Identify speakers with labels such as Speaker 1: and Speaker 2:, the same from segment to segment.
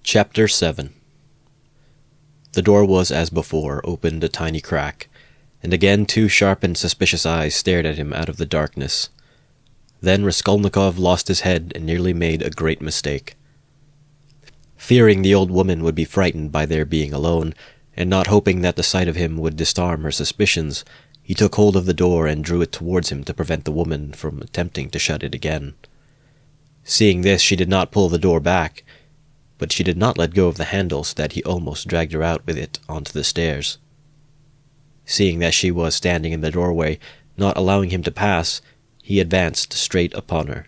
Speaker 1: Chapter 7. The door was, as before, opened a tiny crack, and again 2 sharp and suspicious eyes stared at him out of the darkness. Then Raskolnikov lost his head and nearly made a great mistake. Fearing the old woman would be frightened by their being alone, and not hoping that the sight of him would disarm her suspicions, he took hold of the door and drew it towards him to prevent the woman from attempting to shut it again. Seeing this, she did not pull the door back, but she did not let go of the handle so that he almost dragged her out with it onto the stairs. Seeing that she was standing in the doorway, not allowing him to pass, he advanced straight upon her.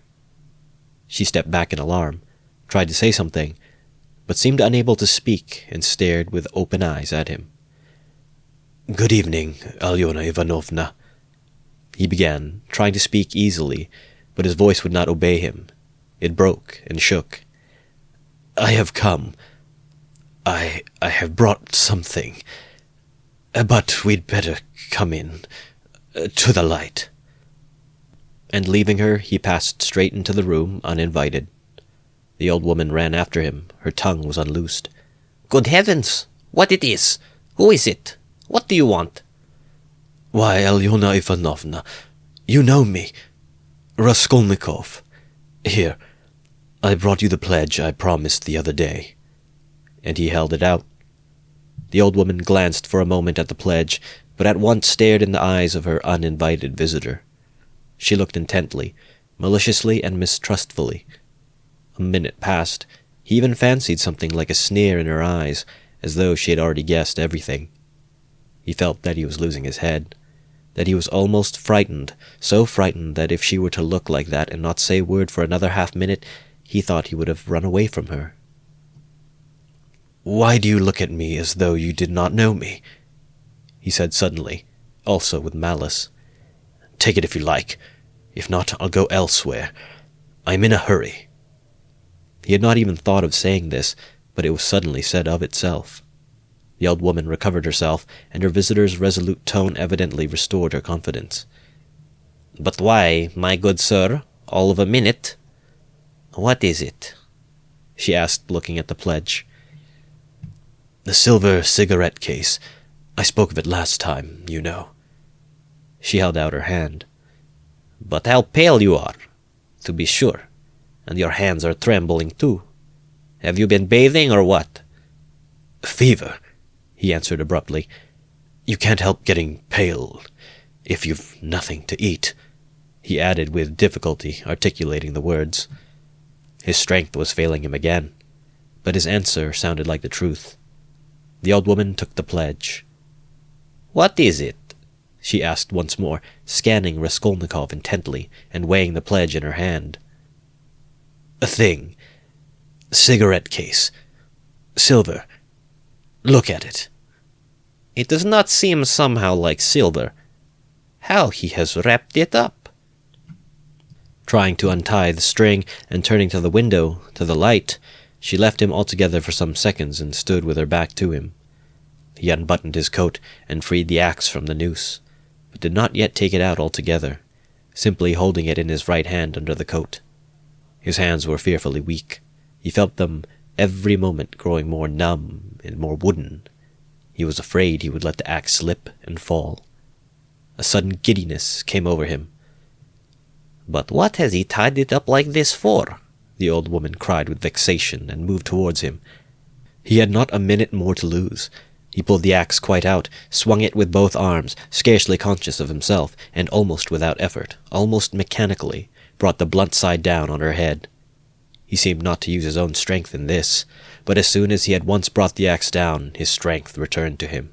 Speaker 1: She stepped back in alarm, tried to say something, but seemed unable to speak and stared with open eyes at him. "Good evening, Alyona Ivanovna," he began, trying to speak easily, but his voice would not obey him. It broke and shook. "I have come. I have brought something. But we'd better come in. To the light." And leaving her, he passed straight into the room, uninvited. The old woman ran after him. Her tongue was unloosed.
Speaker 2: "Good heavens! What it is? Who is it? What do you want?"
Speaker 1: "Why, Alyona Ivanovna, you know me. Raskolnikov. Here, I brought you the pledge I promised the other day." And he held it out. The old woman glanced for a moment at the pledge, but at once stared in the eyes of her uninvited visitor. She looked intently, maliciously and mistrustfully. A minute passed. He even fancied something like a sneer in her eyes, as though she had already guessed everything. He felt that he was losing his head, that he was almost frightened, so frightened that if she were to look like that and not say a word for another half-minute, he thought he would have run away from her. "Why do you look at me as though you did not know me?" he said suddenly, also with malice. "Take it if you like. If not, I'll go elsewhere. I'm in a hurry." He had not even thought of saying this, but it was suddenly said of itself. The old woman recovered herself, and her visitor's resolute tone evidently restored her confidence.
Speaker 2: "But why, my good sir, all of a minute? What is it?"
Speaker 1: she asked, looking at the pledge. "The silver cigarette case. I spoke of it last time, you know." She held out her hand.
Speaker 2: "But how pale you are, to be sure, and your hands are trembling too. Have you been bathing or what?"
Speaker 1: "Fever," he answered abruptly. "You can't help getting pale if you've nothing to eat," he added with difficulty, articulating the words. His strength was failing him again, but his answer sounded like the truth. The old woman took the pledge.
Speaker 2: "What is it?"
Speaker 1: she asked once more, scanning Raskolnikov intently and weighing the pledge in her hand. "A thing. Cigarette case. Silver. Look at it."
Speaker 2: "It does not seem somehow like silver. How he has wrapped it up!"
Speaker 1: Trying to untie the string and turning to the window, to the light, she left him altogether for some seconds and stood with her back to him. He unbuttoned his coat and freed the axe from the noose, but did not yet take it out altogether, simply holding it in his right hand under the coat. His hands were fearfully weak. He felt them every moment growing more numb and more wooden. He was afraid he would let the axe slip and fall. A sudden giddiness came over him.
Speaker 2: "But what has he tied it up like this for?"
Speaker 1: the old woman cried with vexation and moved towards him. He had not a minute more to lose. He pulled the axe quite out, swung it with both arms, scarcely conscious of himself, and almost without effort, almost mechanically, brought the blunt side down on her head. He seemed not to use his own strength in this, but as soon as he had once brought the axe down, his strength returned to him.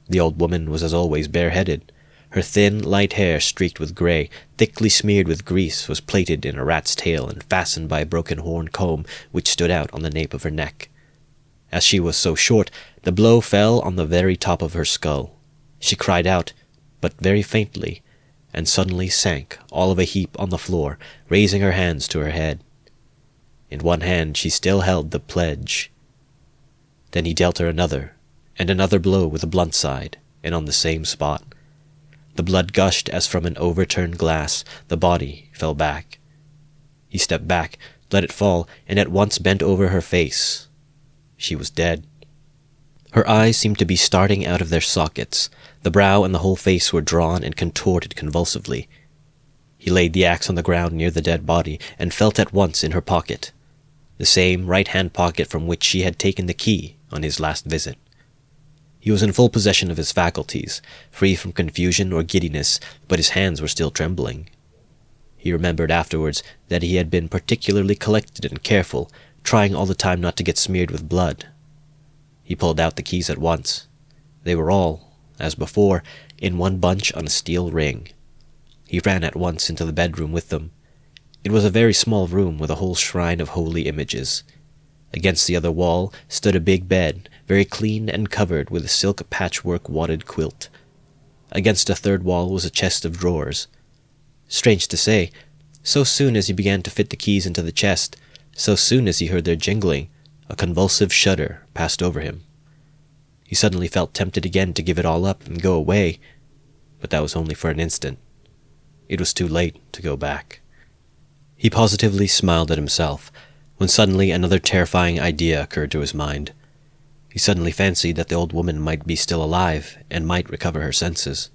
Speaker 1: The old woman was as always bareheaded. Her thin, light hair, streaked with grey, thickly smeared with grease, was plaited in a rat's tail and fastened by a broken horn comb which stood out on the nape of her neck. As she was so short, the blow fell on the very top of her skull. She cried out, but very faintly, and suddenly sank all of a heap on the floor, raising her hands to her head. In one hand she still held the pledge. Then he dealt her another, and another blow with the blunt side, and on the same spot. The blood gushed as from an overturned glass. The body fell back. He stepped back, let it fall, and at once bent over her face. She was dead. Her eyes seemed to be starting out of their sockets. The brow and the whole face were drawn and contorted convulsively. He laid the axe on the ground near the dead body and felt at once in her pocket, the same right-hand pocket from which she had taken the key on his last visit. He was in full possession of his faculties, free from confusion or giddiness, but his hands were still trembling. He remembered afterwards that he had been particularly collected and careful, trying all the time not to get smeared with blood. He pulled out the keys at once. They were all, as before, in one bunch on a steel ring. He ran at once into the bedroom with them. It was a very small room with a whole shrine of holy images. Against the other wall stood a big bed, very clean and covered with a silk patchwork wadded quilt. Against a third wall was a chest of drawers. Strange to say, so soon as he began to fit the keys into the chest, so soon as he heard their jingling, a convulsive shudder passed over him. He suddenly felt tempted again to give it all up and go away, but that was only for an instant. It was too late to go back. He positively smiled at himself, when suddenly another terrifying idea occurred to his mind. He suddenly fancied that the old woman might be still alive and might recover her senses.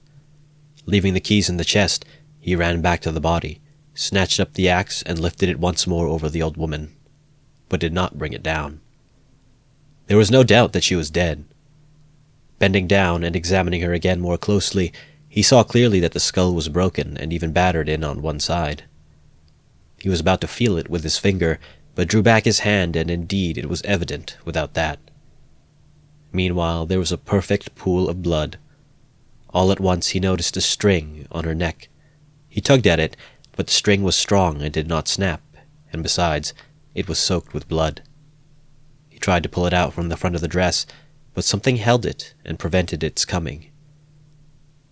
Speaker 1: Leaving the keys in the chest, he ran back to the body, snatched up the axe and lifted it once more over the old woman, but did not bring it down. There was no doubt that she was dead. Bending down and examining her again more closely, he saw clearly that the skull was broken and even battered in on one side. He was about to feel it with his finger, but drew back his hand, and indeed it was evident without that. Meanwhile there was a perfect pool of blood. All at once he noticed a string on her neck. He tugged at it, but the string was strong and did not snap, and besides, it was soaked with blood. He tried to pull it out from the front of the dress, but something held it and prevented its coming.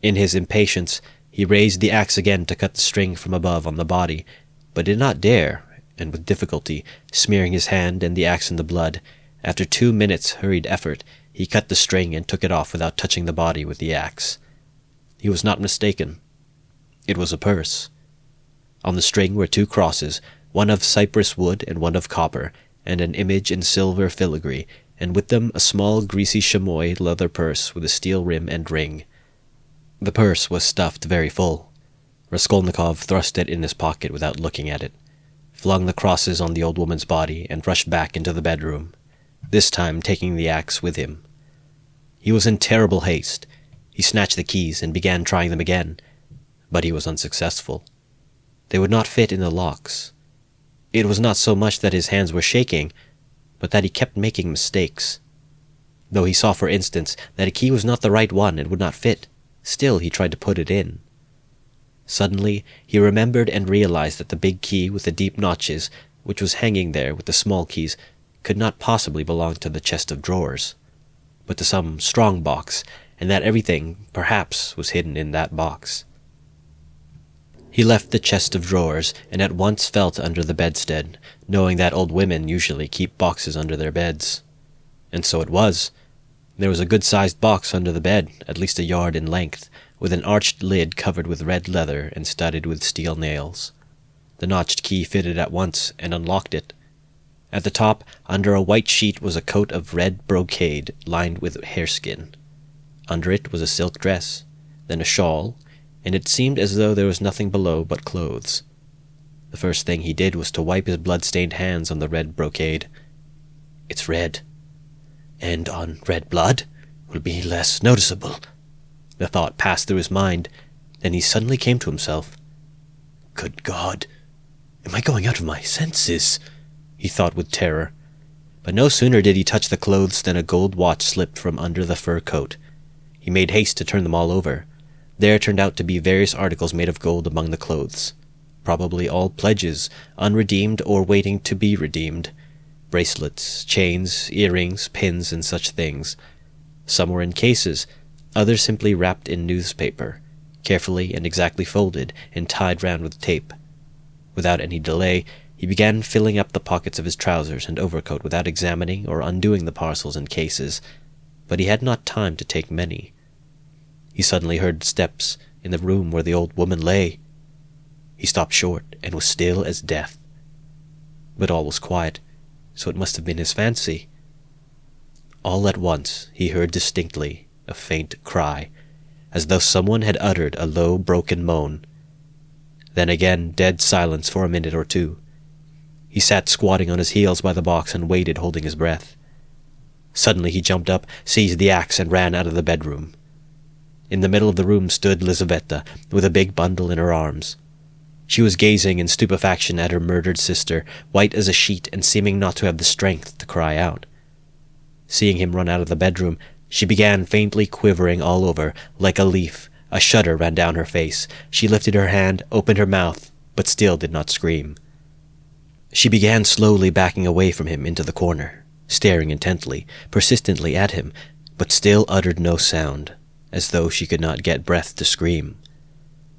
Speaker 1: In his impatience, he raised the axe again to cut the string from above on the body, but did not dare, and with difficulty, smearing his hand and the axe in the blood, after 2 minutes' hurried effort, he cut the string and took it off without touching the body with the axe. He was not mistaken. It was a purse. On the string were 2 crosses, one of cypress wood and one of copper, and an image in silver filigree, and with them a small greasy chamois leather purse with a steel rim and ring. The purse was stuffed very full. Raskolnikov thrust it in his pocket without looking at it, flung the crosses on the old woman's body, and rushed back into the bedroom, this time taking the axe with him. He was in terrible haste. He snatched the keys and began trying them again, but he was unsuccessful. They would not fit in the locks. It was not so much that his hands were shaking, but that he kept making mistakes. Though he saw, for instance, that a key was not the right one and would not fit, still he tried to put it in. Suddenly he remembered and realized that the big key with the deep notches, which was hanging there with the small keys, could not possibly belong to the chest of drawers, but to some strong box, and that everything, perhaps, was hidden in that box. He left the chest of drawers, and at once felt under the bedstead, knowing that old women usually keep boxes under their beds. And so it was. There was a good-sized box under the bed, at least a yard in length, with an arched lid covered with red leather and studded with steel nails. The notched key fitted at once and unlocked it. At the top, under a white sheet, was a coat of red brocade lined with hareskin. Under it was a silk dress, then a shawl, and it seemed as though there was nothing below but clothes. The first thing he did was to wipe his blood-stained hands on the red brocade. "It's red, and on red blood will be less noticeable." The thought passed through his mind. Then he suddenly came to himself. "Good God! Am I going out of my senses?" he thought with terror. But no sooner did he touch the clothes than a gold watch slipped from under the fur coat. He made haste to turn them all over. There turned out to be various articles made of gold among the clothes, probably all pledges, unredeemed or waiting to be redeemed. Bracelets, chains, earrings, pins, and such things. Some were in cases, others simply wrapped in newspaper, carefully and exactly folded and tied round with tape. Without any delay, he began filling up the pockets of his trousers and overcoat without examining or undoing the parcels and cases, but he had not time to take many. He suddenly heard steps in the room where the old woman lay. He stopped short and was still as death. But all was quiet, so it must have been his fancy. all at once he heard distinctly a faint cry, as though someone had uttered a low, broken moan. Then again dead silence for a minute or two. He sat squatting on his heels by the box and waited, holding his breath. Suddenly he jumped up, seized the axe, and ran out of the bedroom. In the middle of the room stood Lizaveta, with a big bundle in her arms. She was gazing in stupefaction at her murdered sister, white as a sheet and seeming not to have the strength to cry out. Seeing him run out of the bedroom, she began faintly quivering all over, like a leaf. A shudder ran down her face. She lifted her hand, opened her mouth, but still did not scream. She began slowly backing away from him into the corner, staring intently, persistently at him, but still uttered no sound, as though she could not get breath to scream.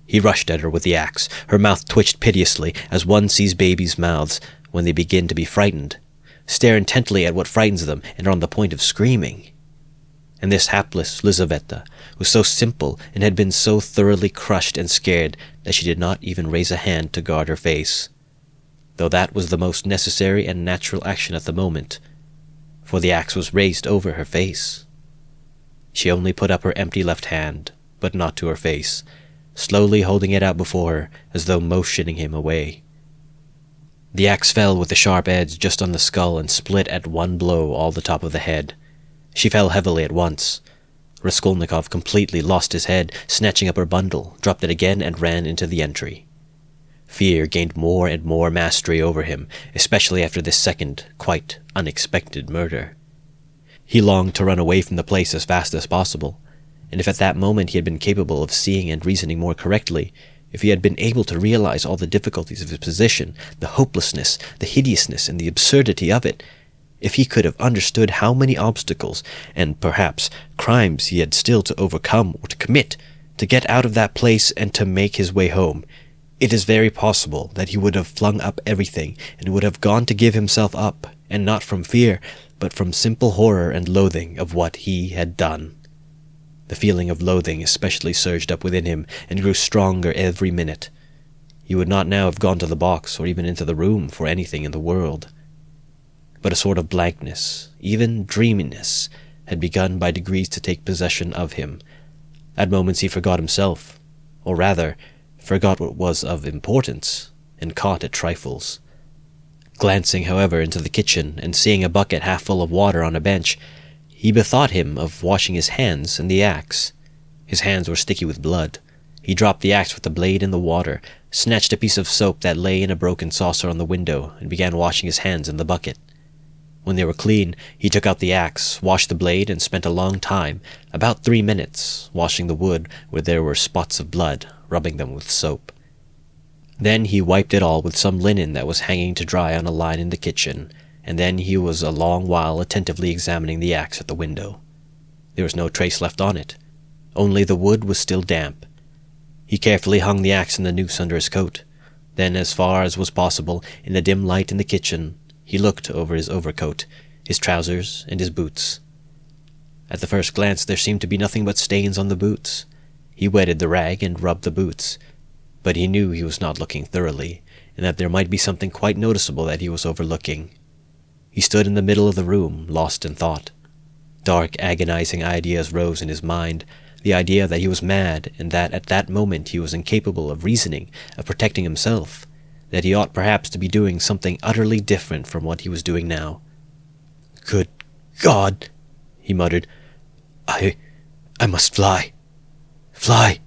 Speaker 1: He rushed at her with the axe. Her mouth twitched piteously, as one sees babies' mouths when they begin to be frightened, stare intently at what frightens them, and are on the point of screaming. And this hapless Lizaveta was so simple and had been so thoroughly crushed and scared that she did not even raise a hand to guard her face, though that was the most necessary and natural action at the moment, for the axe was raised over her face. She only put up her empty left hand, but not to her face, slowly holding it out before her as though motioning him away. The axe fell with the sharp edge just on the skull and split at one blow all the top of the head. She fell heavily at once. Raskolnikov completely lost his head, snatching up her bundle, dropped it again, and ran into the entry. Fear gained more and more mastery over him, especially after this second, quite unexpected murder. He longed to run away from the place as fast as possible, and if at that moment he had been capable of seeing and reasoning more correctly, if he had been able to realize all the difficulties of his position, the hopelessness, the hideousness, and the absurdity of it, if he could have understood how many obstacles, and perhaps crimes he had still to overcome or to commit, to get out of that place and to make his way home, it is very possible that he would have flung up everything and would have gone to give himself up, and not from fear, but from simple horror and loathing of what he had done. The feeling of loathing especially surged up within him and grew stronger every minute. He would not now have gone to the box or even into the room for anything in the world. But a sort of blankness, even dreaminess, had begun by degrees to take possession of him. At moments he forgot himself, or rather, forgot what was of importance, and caught at trifles. Glancing, however, into the kitchen and seeing a bucket half full of water on a bench, he bethought him of washing his hands and the axe. His hands were sticky with blood. He dropped the axe with the blade in the water, snatched a piece of soap that lay in a broken saucer on the window, and began washing his hands in the bucket. When they were clean, he took out the axe, washed the blade, and spent a long time, about 3 minutes, washing the wood where there were spots of blood, rubbing them with soap. Then he wiped it all with some linen that was hanging to dry on a line in the kitchen, and then he was a long while attentively examining the axe at the window. There was no trace left on it. Only the wood was still damp. He carefully hung the axe in the noose under his coat. Then, as far as was possible, in the dim light in the kitchen, he looked over his overcoat, his trousers, and his boots. At the first glance there seemed to be nothing but stains on the boots. He wetted the rag and rubbed the boots, but he knew he was not looking thoroughly, and that there might be something quite noticeable that he was overlooking. He stood in the middle of the room, lost in thought. Dark, agonizing ideas rose in his mind, the idea that he was mad, and that at that moment he was incapable of reasoning, of protecting himself, that he ought perhaps to be doing something utterly different from what he was doing now. "Good God!" he muttered. I must fly. Fly!"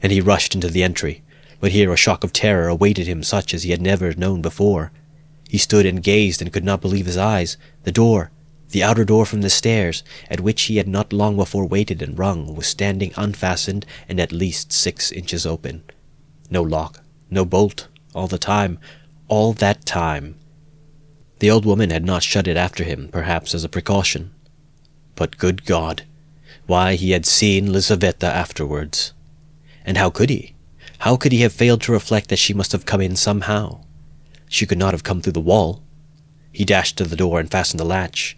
Speaker 1: And he rushed into the entry, but here a shock of terror awaited him such as he had never known before. He stood and gazed and could not believe his eyes. The door, the outer door from the stairs, at which he had not long before waited and rung, was standing unfastened and at least 6 inches open. No lock, no bolt, all that time. The old woman had not shut it after him, perhaps as a precaution. But good God! Why, he had seen Lizaveta afterwards. And how could he? How could he have failed to reflect that she must have come in somehow? She could not have come through the wall. He dashed to the door and fastened the latch.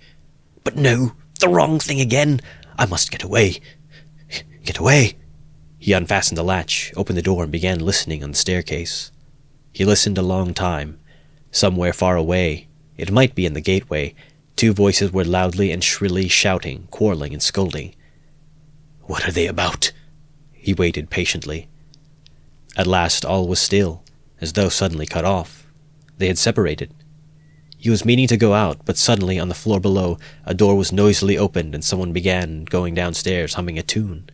Speaker 1: But no, the wrong thing again! I must get away. Get away! He unfastened the latch, opened the door, and began listening on the staircase. He listened a long time. Somewhere far away, it might be in the gateway, Two voices were loudly and shrilly shouting, quarreling, and scolding. What are they about? He waited patiently. At last all was still, as though suddenly cut off. They had separated. He was meaning to go out, but suddenly, on the floor below, a door was noisily opened and someone began going downstairs humming a tune.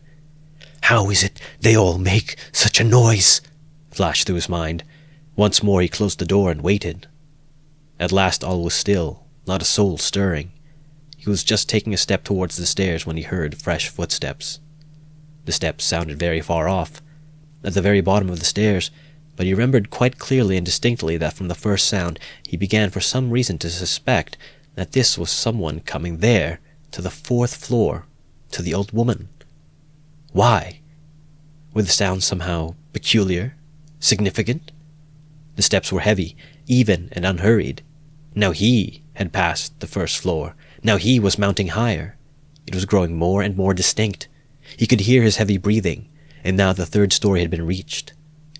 Speaker 1: How is it they all make such a noise? Flashed through his mind. Once more he closed the door and waited. At last all was still, not a soul stirring. He was just taking a step towards the stairs when he heard fresh footsteps. The steps sounded very far off, at the very bottom of the stairs, but he remembered quite clearly and distinctly that from the first sound he began for some reason to suspect that this was someone coming there, to the 4th floor, to the old woman. Why? Were the sounds somehow peculiar, significant? The steps were heavy, even and unhurried. Now he had passed the 1st floor. Now he was mounting higher. It was growing more and more distinct. He could hear his heavy breathing, and now the 3rd story had been reached.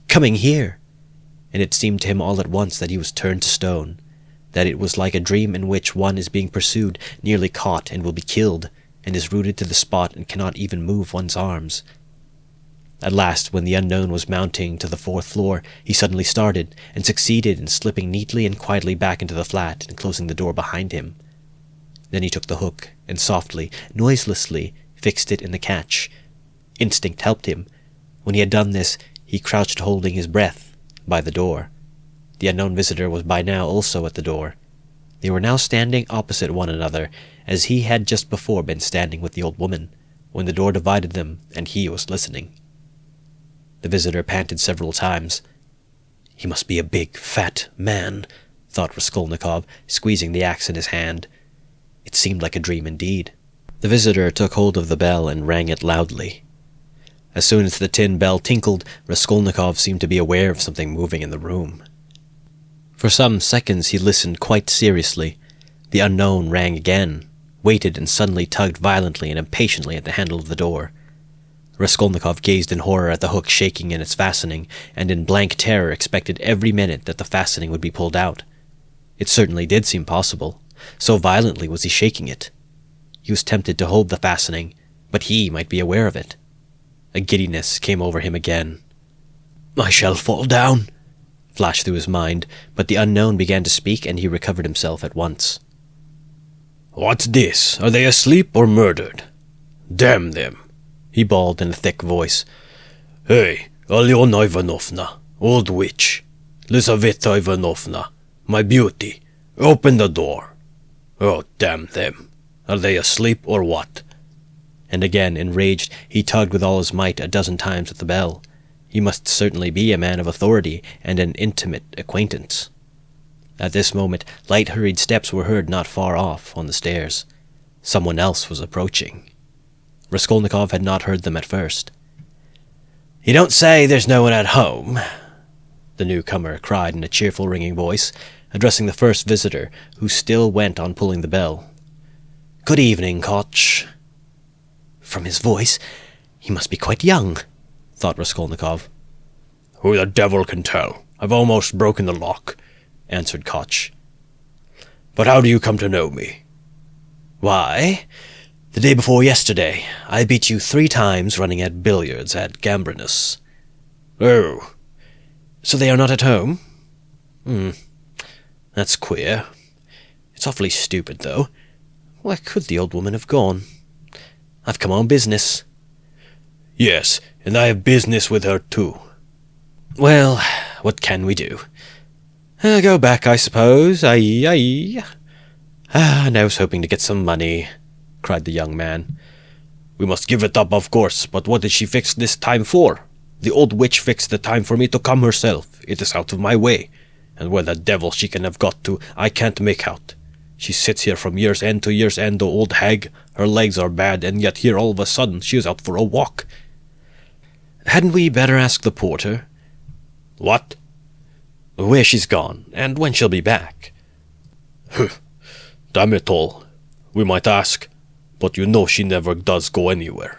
Speaker 1: Coming here! And it seemed to him all at once that he was turned to stone, that it was like a dream in which one is being pursued, nearly caught, and will be killed, and is rooted to the spot and cannot even move one's arms. At last, when the unknown was mounting to the 4th floor, he suddenly started, and succeeded in slipping neatly and quietly back into the flat and closing the door behind him. Then he took the hook, and softly, noiselessly, fixed it in the catch. Instinct helped him. When he had done this, he crouched holding his breath by the door. The unknown visitor was by now also at the door. They were now standing opposite one another, as he had just before been standing with the old woman, when the door divided them and he was listening. The visitor panted several times. He must be a big, fat man, thought Raskolnikov, squeezing the axe in his hand. It seemed like a dream indeed. The visitor took hold of the bell and rang it loudly. As soon as the tin bell tinkled, Raskolnikov seemed to be aware of something moving in the room. For some seconds he listened quite seriously. The unknown rang again, waited, and suddenly tugged violently and impatiently at the handle of the door. Raskolnikov gazed in horror at the hook shaking in its fastening, and in blank terror expected every minute that the fastening would be pulled out. It certainly did seem possible, so violently was he shaking it. He was tempted to hold the fastening, but he might be aware of it. A giddiness came over him again. I shall fall down, flashed through his mind, but the unknown began to speak, and he recovered himself at once. What's this? Are they asleep or murdered? Damn them, he bawled in a thick voice. Hey, Alyona Ivanovna, old witch, Lizaveta Ivanovna, my beauty, open the door. Oh, damn them. Are they asleep or what? And again, enraged, he tugged with all his might a dozen times at the bell. He must certainly be a man of authority and an intimate acquaintance. At this moment, light hurried steps were heard not far off on the stairs. Someone else was approaching. Raskolnikov had not heard them at first. You don't say there's no one at home, the newcomer cried in a cheerful ringing voice, addressing the first visitor, who still went on pulling the bell. Good evening, Koch. From his voice, he must be quite young, thought Raskolnikov. Who the devil can tell? I've almost broken the lock, answered Koch. But how do you come to know me? Why, the day before yesterday, I beat you 3 times running at billiards at Gambrinus. Oh. So they are not at home? That's queer. It's awfully stupid, though. Where could the old woman have gone? I've come on business. Yes, and I have business with her, too. Well, what can we do? Go back, I suppose. And I was hoping to get some money, cried the young man. We must give it up, of course, but what did she fix this time for? The old witch fixed the time for me to come herself. It is out of my way, and where the devil she can have got to, I can't make out. She sits here from year's end to year's end, the old hag. Her legs are bad, and yet here all of a sudden she is out for a walk. Hadn't we better ask the porter? What? Where she's gone, and when she'll be back. Damn it all. We might ask, but you know she never does go anywhere.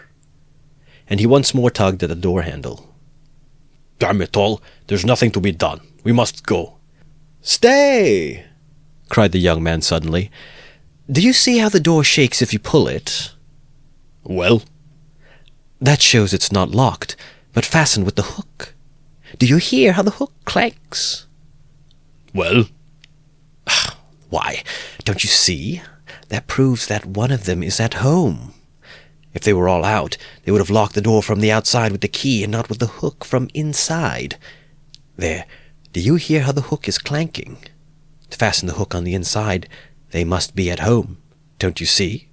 Speaker 1: And he once more tugged at the door handle. Damn it all, there's nothing to be done. We must go. Stay! Cried the young man suddenly. Do you see how the door shakes if you pull it?
Speaker 2: Well?
Speaker 1: That shows it's not locked, but fastened with the hook. Do you hear how the hook clanks?
Speaker 2: Well?
Speaker 1: Why, don't you see? That proves that one of them is at home. If they were all out, they would have locked the door from the outside with the key and not with the hook from inside. There, do you hear how the hook is clanking? To fasten the hook on the inside, they must be at home. Don't you see?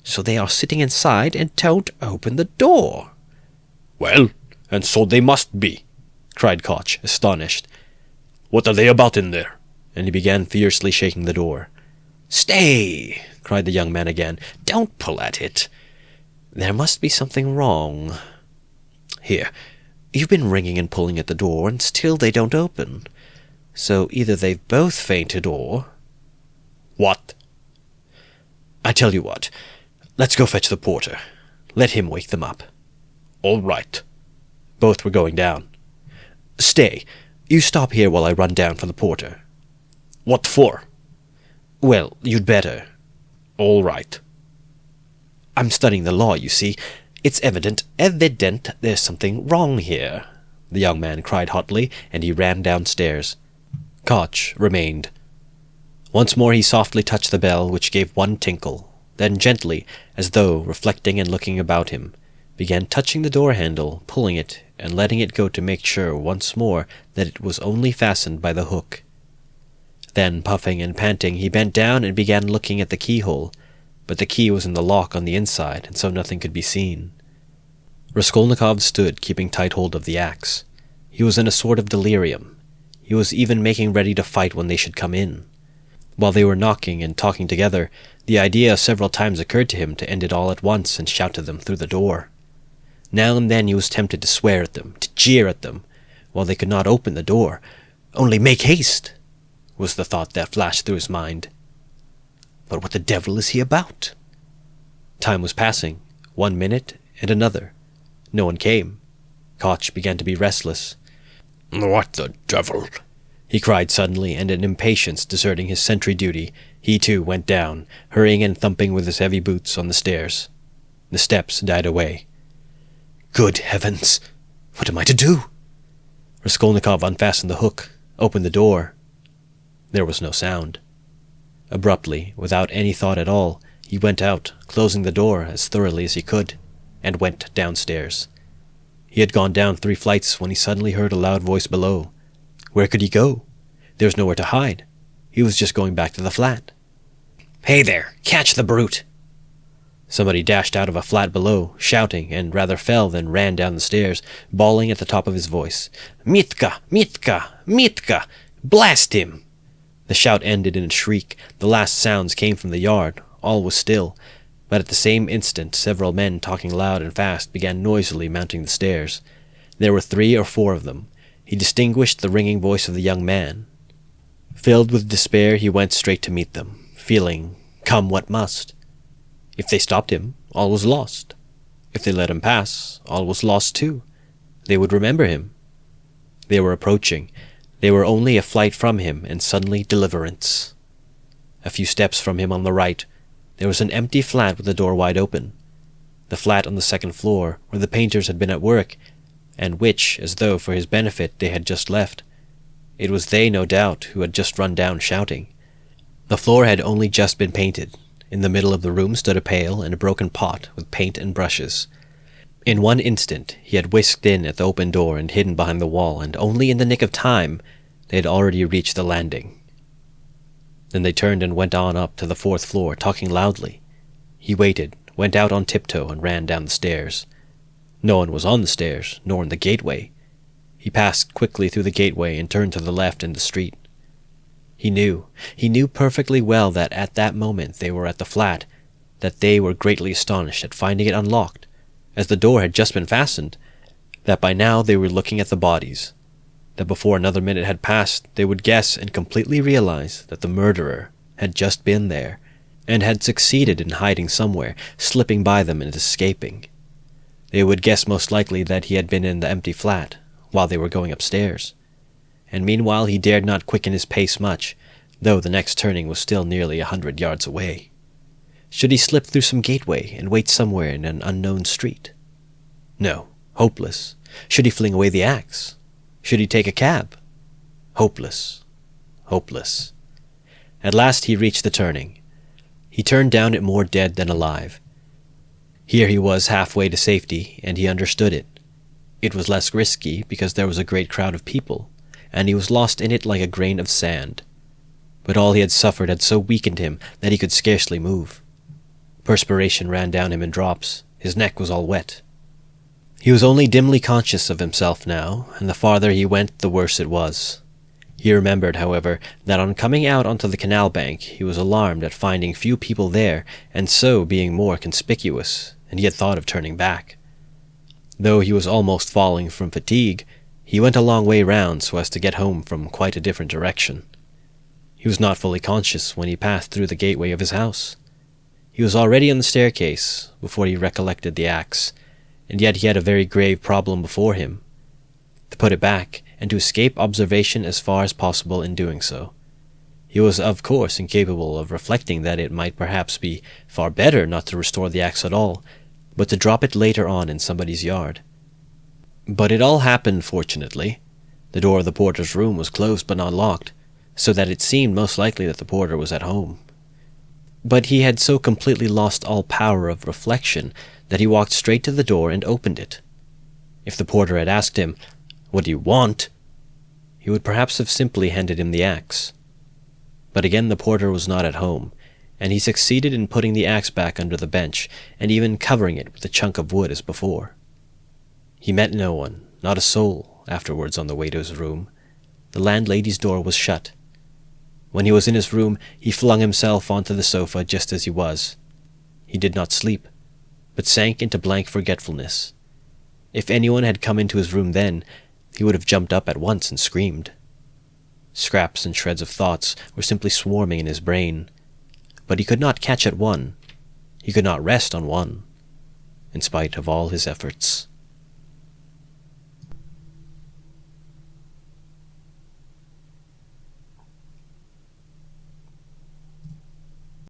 Speaker 1: So they are sitting inside and don't open the door.
Speaker 2: Well, and so they must be, cried Koch, astonished. What are they about in there?
Speaker 1: And he began fiercely shaking the door. Stay, cried the young man again. Don't pull at it. There must be something wrong. Here, you've been ringing and pulling at the door, and still they don't open. So either they've both fainted or...
Speaker 2: What?
Speaker 1: I tell you what. Let's go fetch the porter. Let him wake them up.
Speaker 2: All right.
Speaker 1: Both were going down. Stay. You stop here while I run down for the porter.
Speaker 2: What for?
Speaker 1: Well, you'd better.
Speaker 2: All right.
Speaker 1: I'm studying the law, you see. It's evident there's something wrong here, the young man cried hotly, and he ran downstairs. Koch remained. Once more he softly touched the bell, which gave one tinkle, then gently, as though reflecting and looking about him, began touching the door-handle, pulling it, and letting it go to make sure once more that it was only fastened by the hook. Then, puffing and panting, he bent down and began looking at the keyhole, but the key was in the lock on the inside, and so nothing could be seen. Raskolnikov stood, keeping tight hold of the axe. He was in a sort of delirium. He was even making ready to fight when they should come in. While they were knocking and talking together, the idea several times occurred to him to end it all at once and shout to them through the door. Now and then he was tempted to swear at them, to jeer at them, while they could not open the door. Only make haste, was the thought that flashed through his mind. But what the devil is he about? Time was passing, 1 minute and another. No one came. Koch began to be restless.
Speaker 2: What the devil?
Speaker 1: He cried suddenly, and in impatience deserting his sentry duty, he too went down, hurrying and thumping with his heavy boots on the stairs. The steps died away. Good heavens! What am I to do? Raskolnikov unfastened the hook, opened the door. There was no sound. Abruptly, without any thought at all, he went out, closing the door as thoroughly as he could, and went downstairs. He had gone down 3 flights when he suddenly heard a loud voice below. Where could he go? There was nowhere to hide. He was just going back to the flat. Hey there! Catch the brute! Somebody dashed out of a flat below, shouting, and rather fell than ran down the stairs, bawling at the top of his voice. Mitka! Mitka! Mitka! Blast him! The shout ended in a shriek. The last sounds came from the yard. All was still. But at the same instant several men talking loud and fast began noisily mounting the stairs. There were 3 or 4 of them. He distinguished the ringing voice of the young man. Filled with despair, he went straight to meet them, feeling, come what must. If they stopped him, all was lost. If they let him pass, all was lost too. They would remember him. They were approaching. They were only a flight from him, and suddenly deliverance. A few steps from him on the right, there was an empty flat with the door wide open. The flat on the 2nd floor, where the painters had been at work, and which, as though for his benefit, they had just left. It was they, no doubt, who had just run down shouting. The floor had only just been painted. In the middle of the room stood a pail and a broken pot with paint and brushes. In one instant he had whisked in at the open door and hidden behind the wall, and only in the nick of time they had already reached the landing. Then they turned and went on up to the 4th floor, talking loudly. He waited, went out on tiptoe, and ran down the stairs. No one was on the stairs, nor in the gateway. He passed quickly through the gateway and turned to the left in the street. He knew perfectly well that at that moment they were at the flat, that they were greatly astonished at finding it unlocked, as the door had just been fastened, that by now they were looking at the bodies, that before another minute had passed they would guess and completely realize that the murderer had just been there, and had succeeded in hiding somewhere, slipping by them and escaping. They would guess most likely that he had been in the empty flat, while they were going upstairs. And meanwhile he dared not quicken his pace much, though the next turning was still nearly 100 yards away. Should he slip through some gateway and wait somewhere in an unknown street? No, hopeless. Should he fling away the axe? Should he take a cab? Hopeless. Hopeless. At last he reached the turning. He turned down it more dead than alive. Here he was halfway to safety, and he understood it. It was less risky because there was a great crowd of people, and he was lost in it like a grain of sand. But all he had suffered had so weakened him that he could scarcely move. Perspiration ran down him in drops. His neck was all wet. He was only dimly conscious of himself now, and the farther he went, the worse it was. He remembered, however, that on coming out onto the canal bank, he was alarmed at finding few people there, and so being more conspicuous, and he had thought of turning back. Though he was almost falling from fatigue, he went a long way round so as to get home from quite a different direction. He was not fully conscious when he passed through the gateway of his house. He was already on the staircase before he recollected the axe, and yet he had a very grave problem before him. To put it back, and to escape observation as far as possible in doing so. He was of course incapable of reflecting that it might perhaps be far better not to restore the axe at all, but to drop it later on in somebody's yard. But it all happened fortunately. The door of the porter's room was closed but not locked, so that it seemed most likely that the porter was at home. But he had so completely lost all power of reflection that he walked straight to the door and opened it. If the porter had asked him, "What do you want?" he would perhaps have simply handed him the axe. But again the porter was not at home, and he succeeded in putting the axe back under the bench, and even covering it with a chunk of wood as before. He met no one, not a soul, afterwards on the way to his room. The landlady's door was shut. When he was in his room, he flung himself onto the sofa just as he was. He did not sleep, but sank into blank forgetfulness. If anyone had come into his room then, he would have jumped up at once and screamed. Scraps and shreds of thoughts were simply swarming in his brain, but he could not catch at one. He could not rest on one, in spite of all his efforts.